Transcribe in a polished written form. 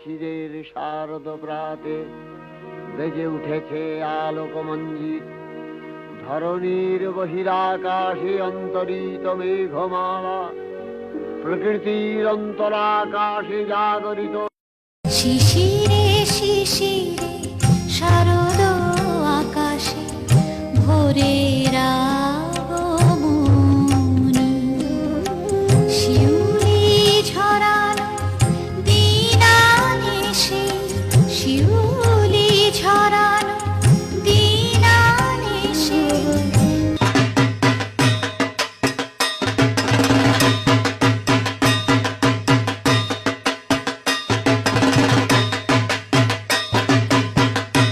শিশিরের শারদ প্রাতে বেজে উঠেছে আলোকমঞ্জিত, ধরণীর বহিরাকাশে অন্তরিত মেঘমালা, প্রকৃতির অন্তরাকাশে জাগরিত শিশিরে শিশিরে